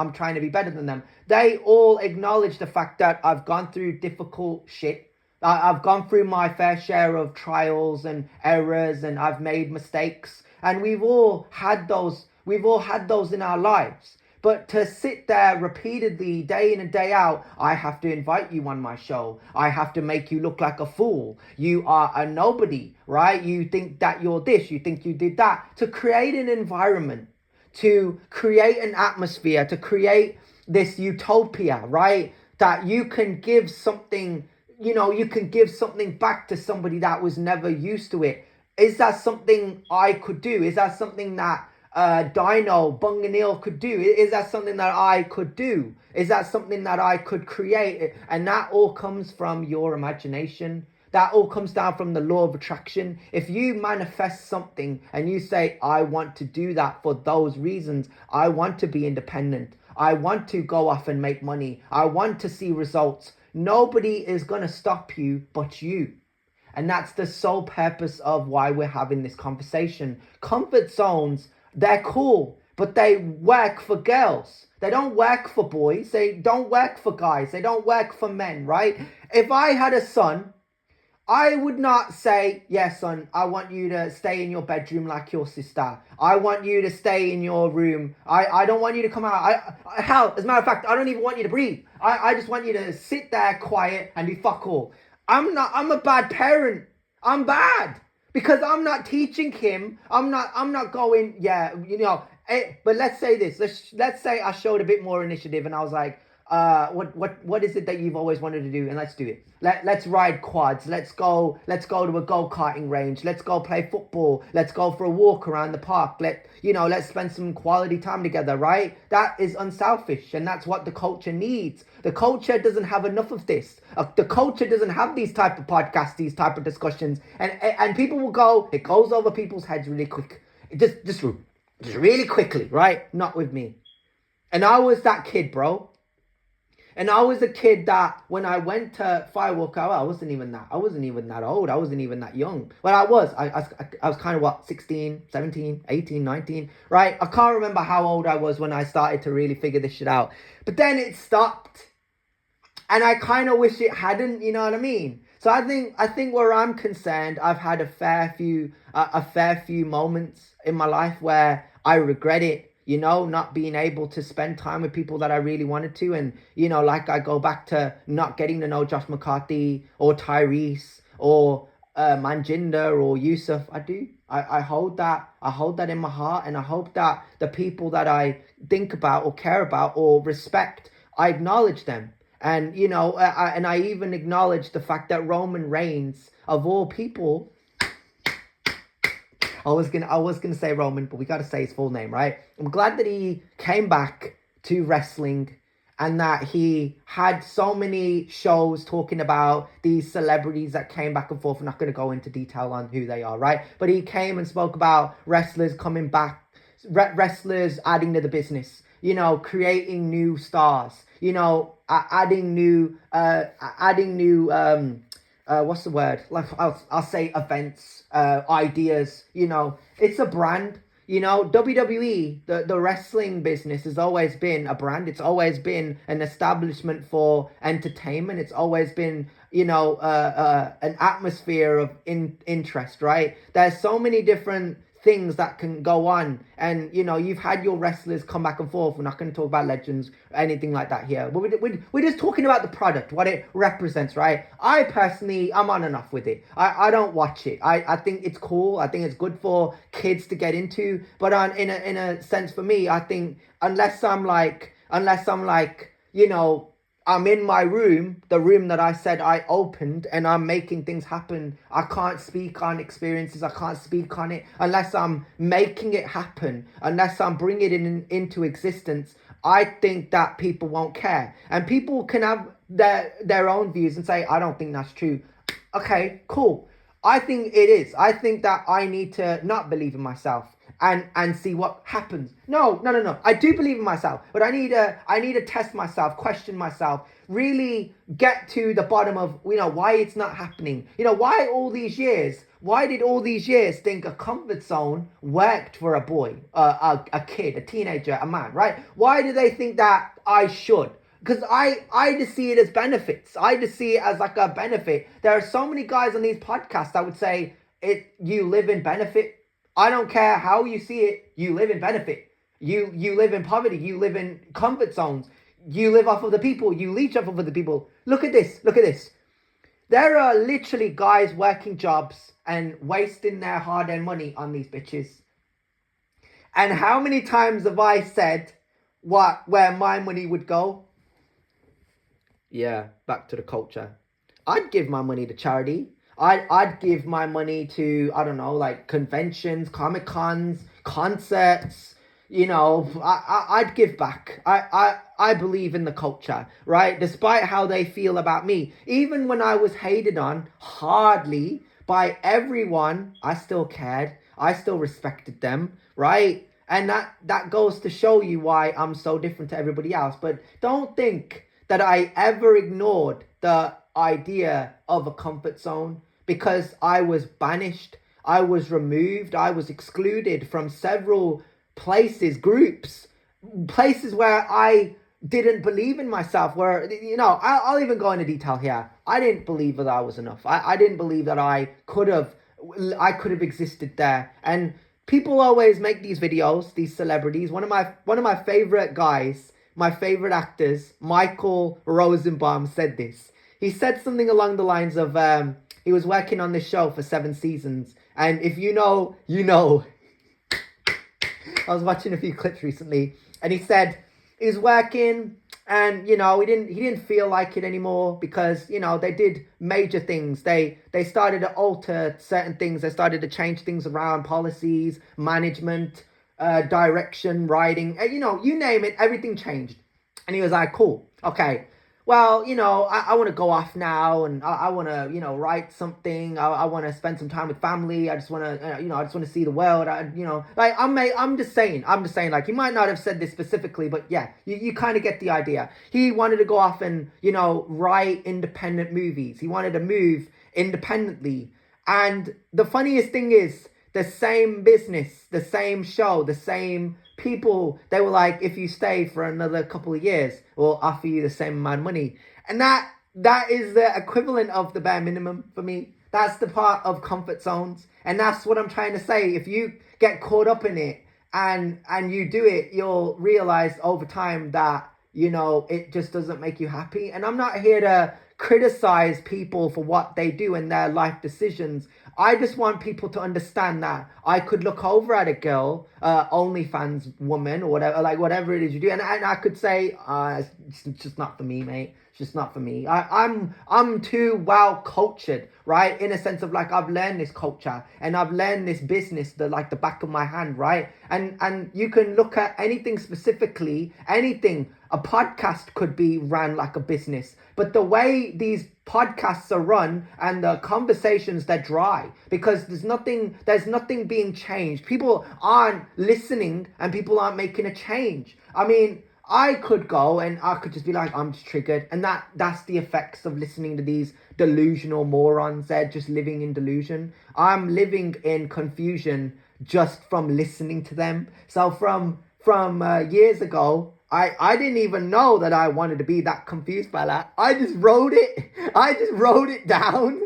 I'm trying to be better than them. They all acknowledge the fact that I've gone through difficult shit. I've gone through my fair share of trials and errors, and I've made mistakes. And we've all had those. We've all had those in our lives. But to sit there repeatedly, day in and day out, I have to invite you on my show. I have to make you look like a fool. You are a nobody, right? You think that you're this, you think you did that. To create an environment, to create an atmosphere, to create this utopia, right? That you can give something, you can give something back to somebody that was never used to it. Is that something I could do? Is that something that Bunganil could do? Is that something that I could do? Is that something that I could create? And that all comes from your imagination. That all comes down from the law of attraction. If you manifest something and you say, I want to do that for those reasons, I want to be independent, I want to go off and make money, I want to see results, nobody is going to stop you but you. And that's the sole purpose of why we're having this conversation. Comfort zones, they're cool, but they work for girls. They don't work for boys. They don't work for guys. They don't work for men, right? If I had a son, I would not say, yes, son, I want you to stay in your bedroom like your sister. I want you to stay in your room. I don't want you to come out. Hell, as a matter of fact, I don't even want you to breathe. I just want you to sit there quiet and do fuck all. I'm a bad parent. I'm bad. Because I'm not teaching him. I'm not going, but let's say this. Let's say I showed a bit more initiative and I was like, what is it that you've always wanted to do? And let's do it. Let's ride quads. Let's go to a go-karting range. Let's go play football. Let's go for a walk around the park. Let's spend some quality time together, right? That is unselfish, and that's what the culture needs. The culture doesn't have enough of this. The culture doesn't have these type of podcasts, these type of discussions, and people will go. It goes over people's heads really quick. Just really quickly, right? Not with me. And I was that kid, bro. And I was a kid that when I went to Firewalk, I wasn't even that old. I wasn't even that young. Well, I was. I was kind of 16, 17, 18, 19, right? I can't remember how old I was when I started to really figure this shit out. But then it stopped. And I kind of wish it hadn't, you know what I mean? So I think where I'm concerned, I've had a fair few moments in my life where I regret it. Not being able to spend time with people that I really wanted to. And, like I go back to not getting to know Josh McCarthy or Tyrese or Manjinder or Yusuf. I do. I hold that in my heart. And I hope that the people that I think about or care about or respect, I acknowledge them. And, and I even acknowledge the fact that Roman Reigns, of all people, I was gonna say Roman, but we gotta say his full name, right? I'm glad that he came back to wrestling and that he had so many shows talking about these celebrities that came back and forth. I'm not gonna go into detail on who they are, right? But he came and spoke about wrestlers coming back, wrestlers adding to the business, creating new stars, adding new what's the word? Like I'll say events, ideas. It's a brand. WWE, the wrestling business has always been a brand. It's always been an establishment for entertainment. It's always been, an atmosphere of interest, right? There's so many different things that can go on, and you've had your wrestlers come back and forth. We're not going to talk about legends or anything like that here, but we're just talking about the product, what it represents, right? I personally, I'm on and off with it. I don't watch it. I think it's cool. I think it's good for kids to get into, but in a sense for me, I think unless I'm like I'm in my room, the room that I said I opened, and I'm making things happen, I can't speak on experiences. I can't speak on it unless I'm making it happen, unless I'm bringing it into existence. I think that people won't care. And people can have their own views and say, I don't think that's true. Okay, cool. I think it is. I think that I need to not believe in myself and see what happens. No. I do believe in myself, but I need to test myself, question myself, really get to the bottom of, why it's not happening. Why all these years, Why did all these years think a comfort zone worked for a boy, a kid, a teenager, a man, right? Why do they think that I should? Because I just see it as benefits. I just see it as like a benefit. There are so many guys on these podcasts that would say, you live in benefit. I don't care how you see it, you live in benefit. You live in poverty, you live in comfort zones. You live off of the people, you leech off of the people. Look at this, look at this. There are literally guys working jobs and wasting their hard-earned money on these bitches. And how many times have I said where my money would go? Yeah, back to the culture. I'd give my money to charity. I'd give my money to, I don't know, like conventions, Comic-Cons, concerts. You know, I'd give back. I believe in the culture, right? Despite how they feel about me. Even when I was hated on hardly by everyone, I still cared. I still respected them, right? And that goes to show you why I'm so different to everybody else. But don't think that I ever ignored the idea of a comfort zone, because I was banished, I was removed, I was excluded from several places, groups, places where I didn't believe in myself, where, you know, I'll even go into detail here. I didn't believe that I was enough. I didn't believe that I could have existed there. And people always make these videos, these celebrities. One of my favorite guys, my favorite actors, Michael Rosenbaum, said this. He said something along the lines of, he was working on this show for 7 seasons. And if you know, you know. I was watching a few clips recently, and he said he's working, and you know he didn't feel like it anymore, because you know they did major things. They started to alter certain things. They started to change things around, policies, management, direction, writing. You know, you name it, everything changed. And he was like, "Cool, okay. Well, you know, I want to go off now, and I want to, you know, write something. I want to spend some time with family. I just want to, you know, I just want to see the world. You know, like I'm just saying, like, he might not have said this specifically, but yeah, you kind of get the idea. He wanted to go off and, you know, write independent movies. He wanted to move independently. And the funniest thing is, the same business, the same show, the same people, they were like, if you stay for another couple of years, we'll offer you the same amount of money. And that is the equivalent of the bare minimum for me. That's the part of comfort zones. And that's what I'm trying to say. If you get caught up in it and you do it, you'll realize over time that, you know, it just doesn't make you happy. And I'm not here to criticize people for what they do in their life decisions. I just want people to understand that I could look over at a girl, OnlyFans woman, or whatever, like whatever it is you do, and I could say, it's just not for me, mate. It's just not for me. I'm too well cultured, right? In a sense of like, I've learned this culture and I've learned this business, the back of my hand, right? And you can look at anything specifically, anything. A podcast could be ran like a business, but the way these podcasts are run and the conversations, they're dry, because there's nothing being changed. People aren't listening and people aren't making a change. I mean, I could go and I could just be like, I'm just triggered, and that's the effects of listening to these delusional morons. They're just living in delusion. I'm living in confusion just from listening to them. So from years ago, I didn't even know that I wanted to be that confused fella. I just wrote it down.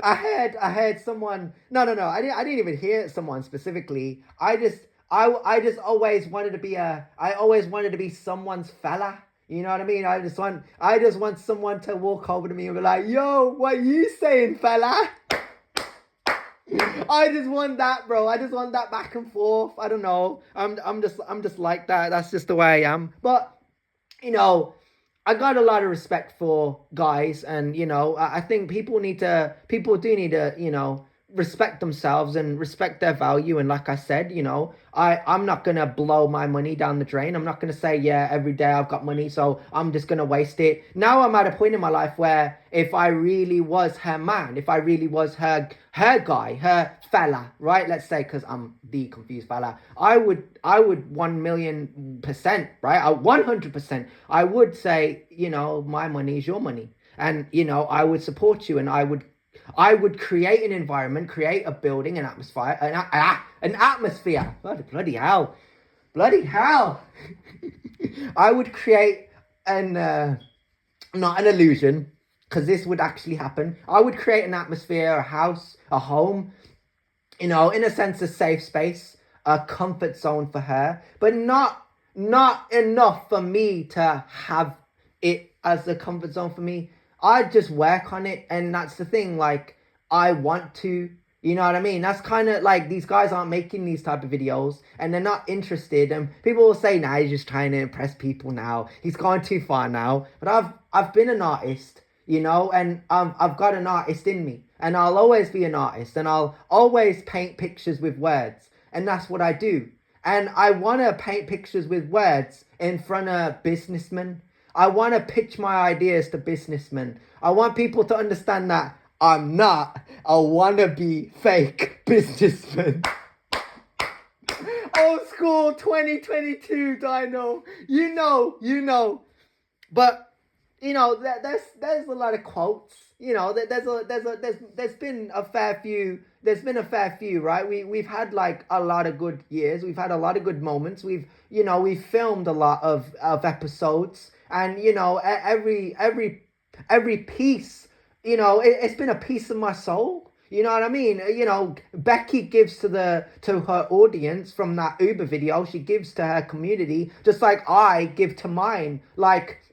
I heard someone. No. I didn't even hear someone specifically. I just always wanted to be someone's fella. You know what I mean? I just want someone to walk over to me and be like, "Yo, what you saying, fella?" I just want that, bro. I just want that back and forth. I don't know. I'm just like that. That's just the way I am. But, you know, I got a lot of respect for guys, and, you know, I think people do need to, you know, respect themselves and respect their value. And like I said, you know, I'm not going to blow my money down the drain. I'm not going to say, yeah, every day I've got money, so I'm just going to waste it. Now I'm at a point in my life where if I really was her man, if I really was her guy, her fella, right? Let's say, because I'm the confused fella, I would 1,000,000%, right? 100%. I would say, you know, my money is your money. And, you know, I would support you, and I would I would create an environment, create a building, an atmosphere, an atmosphere. Bloody hell. Bloody hell. I would create not an illusion, because this would actually happen. I would create an atmosphere, a house, a home, in a sense, a safe space, a comfort zone for her, but not enough for me to have it as a comfort zone for me. I just work on it, and that's the thing. Like, I want to, you know what I mean? That's kind of like, these guys aren't making these type of videos, and they're not interested. And people will say, "Nah, he's just trying to impress people now. He's gone too far now." But I've been an artist, and I've got an artist in me, and I'll always be an artist, and I'll always paint pictures with words, and that's what I do. And I want to paint pictures with words in front of businessmen. I want to pitch my ideas to businessmen. I want people to understand that I'm not a wannabe fake businessman. Old school 2022 Dino. You know. But there's a lot of quotes. There's been a fair few. There's been a fair few, right? We've had like a lot of good years. We've had a lot of good moments. We've filmed a lot of episodes, and every piece, it's been a piece of my soul. You know what I mean? Becky gives to her audience from that Uber video. She gives to her community, just like I give to mine. Like,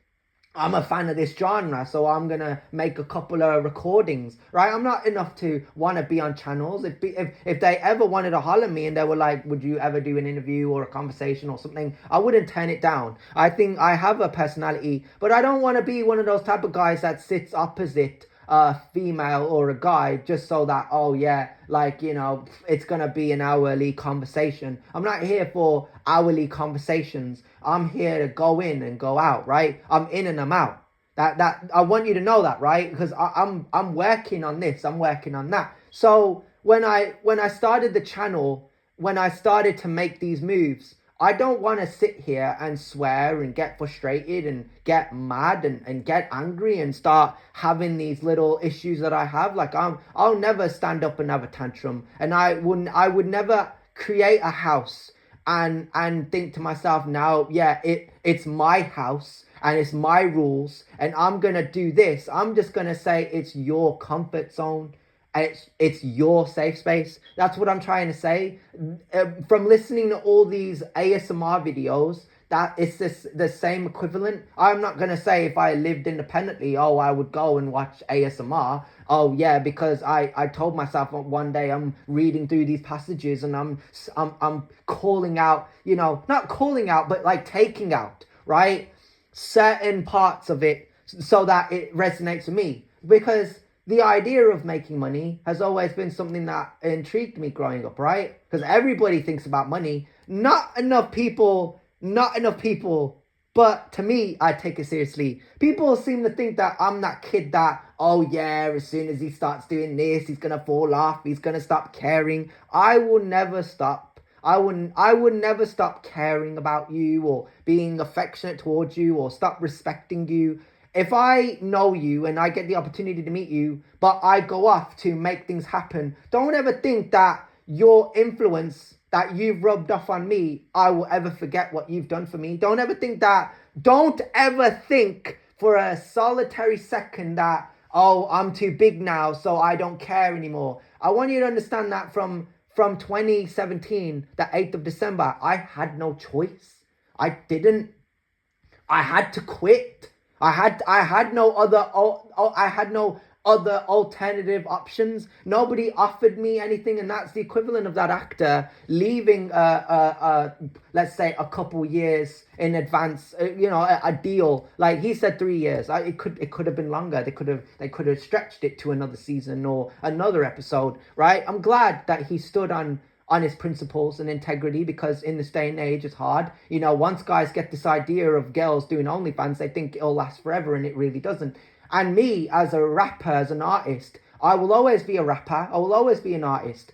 I'm a fan of this genre, so I'm gonna make a couple of recordings, right? I'm not enough to want to be on channels. If they ever wanted to holler me and they were like, "Would you ever do an interview or a conversation or something?" I wouldn't turn it down. I think I have a personality, but I don't want to be one of those type of guys that sits opposite a female or a guy just so that, oh yeah, like, it's gonna be an hourly conversation. I'm not here for hourly conversations. I'm here to go in and go out, right? I'm in and I'm out. That I want you to know that, right? Because I'm working on this, I'm working on that. So when I started the channel, when I started to make these moves, I don't want to sit here and swear and get frustrated and get mad and get angry and start having these little issues that I have. Like, I'll never stand up and have a tantrum, and I would never create a house and think to myself, now, yeah, it's my house and it's my rules and I'm gonna do this. I'm just gonna say it's your comfort zone. It's your safe space. That's what I'm trying to say. From listening to all these ASMR videos, that it's the same equivalent. I'm not going to say if I lived independently, oh, I would go and watch ASMR. Oh, yeah, because I told myself one day I'm reading through these passages and I'm calling out, not calling out, but like taking out, right? Certain parts of it so that it resonates with me. Because the idea of making money has always been something that intrigued me growing up, right? Because everybody thinks about money. Not enough people, but to me, I take it seriously. People seem to think that I'm that kid that, oh yeah, as soon as he starts doing this, he's going to fall off, he's going to stop caring. I will never stop. I would never stop caring about you or being affectionate towards you or stop respecting you. If I know you and I get the opportunity to meet you, but I go off to make things happen, don't ever think that your influence that you've rubbed off on me, I will ever forget what you've done for me. Don't ever think for a solitary second that, oh, I'm too big now, so I don't care anymore. I want you to understand that from 2017, the 8th of December, I had no choice. I had to quit. I had no other alternative options. Nobody offered me anything, and that's the equivalent of that actor leaving let's say a couple years in advance, a deal. Like, he said 3 years. It could have been longer. They could have stretched it to another season or another episode, right? I'm glad that he stood on his principles and integrity, because in this day and age it's hard. Once guys get this idea of girls doing OnlyFans, they think it'll last forever, and it really doesn't. And me, as a rapper, as an artist, I will always be a rapper. I will always be an artist.